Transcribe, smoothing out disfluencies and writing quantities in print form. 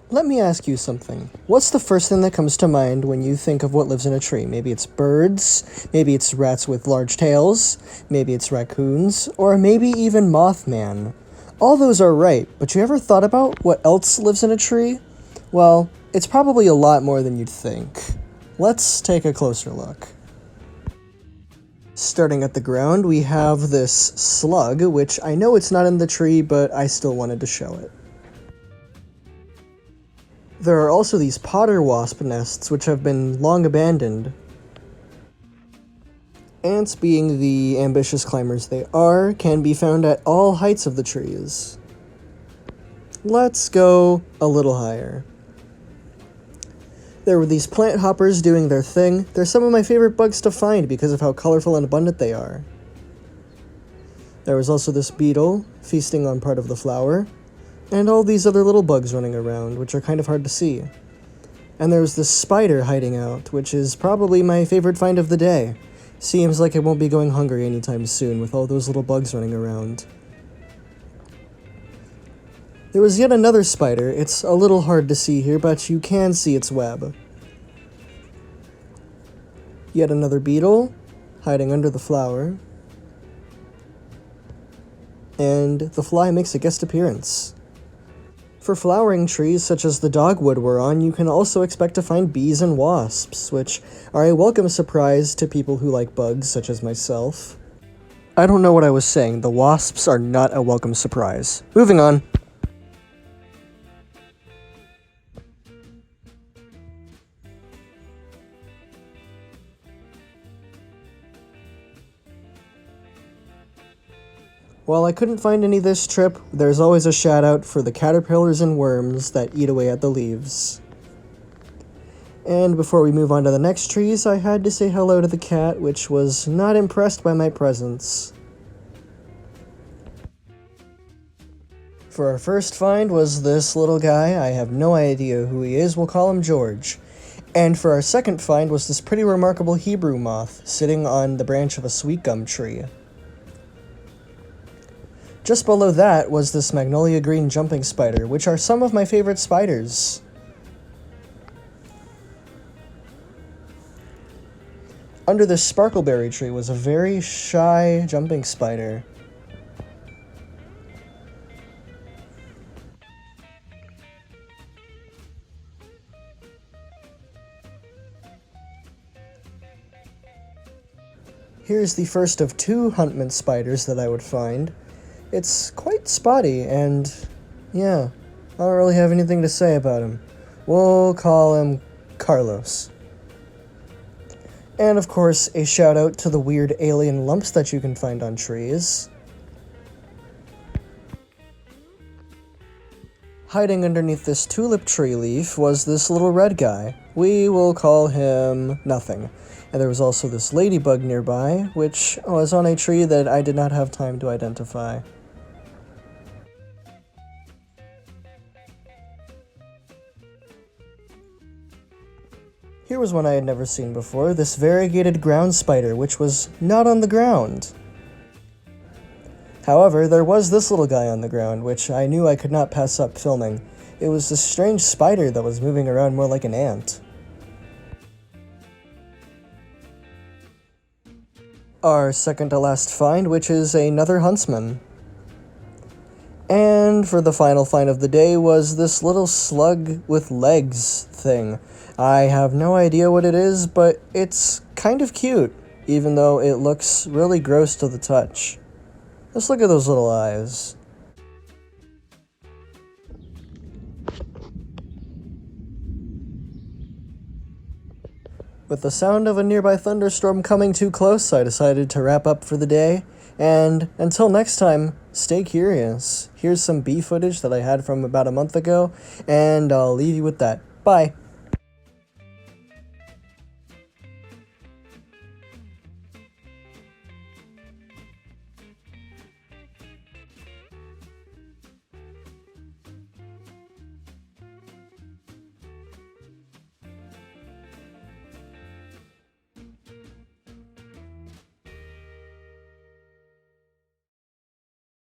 Let me ask you something. What's the first thing that comes to mind when you think of what lives in a tree? Maybe it's birds, maybe it's rats with large tails, maybe it's raccoons, or maybe even Mothman. All those are right, but you ever thought about what else lives in a tree? Well, it's probably a lot more than you'd think. Let's take a closer look. Starting at the ground, we have this slug, which I know it's not in the tree, but I still wanted to show it. There are also these potter wasp nests, which have been long abandoned. Ants, being the ambitious climbers they are, can be found at all heights of the trees. Let's go a little higher. There were these plant hoppers doing their thing. They're some of my favorite bugs to find because of how colorful and abundant they are. There was also this beetle feasting on part of the flower, and all these other little bugs running around, which are kind of hard to see. And there was this spider hiding out, which is probably my favorite find of the day. Seems like it won't be going hungry anytime soon with all those little bugs running around. There was yet another spider. It's a little hard to see here, but you can see its web. Yet another beetle, hiding under the flower. And the fly makes a guest appearance. For flowering trees such as the dogwood we're on, you can also expect to find bees and wasps, which are a welcome surprise to people who like bugs such as myself. I don't know what I was saying. The wasps are not a welcome surprise. Moving on. While I couldn't find any this trip, there's always a shout out for the caterpillars and worms that eat away at the leaves. And before we move on to the next trees, I had to say hello to the cat, which was not impressed by my presence. For our first find was this little guy. I have no idea who he is, we'll call him George. And for our second find was this pretty remarkable Hebrew moth, sitting on the branch of a sweet gum tree. Just below that was this magnolia green jumping spider, which are some of my favorite spiders. Under this sparkleberry tree was a very shy jumping spider. Here's the first of two huntman spiders that I would find. It's quite spotty, and yeah, I don't really have anything to say about him. We'll call him Carlos. And of course, a shout out to the weird alien lumps that you can find on trees. Hiding underneath this tulip tree leaf was this little red guy. We will call him Nothing. And there was also this ladybug nearby, which was on a tree that I did not have time to identify. Here was one I had never seen before, this variegated ground spider, which was not on the ground. However, there was this little guy on the ground, which I knew I could not pass up filming. It was this strange spider that was moving around more like an ant. Our second to last find, which is another huntsman. And for the final find of the day was this little slug with legs thing. I have no idea what it is, but it's kind of cute, even though it looks really gross to the touch. Let's look at those little eyes. With the sound of a nearby thunderstorm coming too close, I decided to wrap up for the day. And until next time, stay curious. Here's some bee footage that I had from about a month ago, and I'll leave you with that. Bye.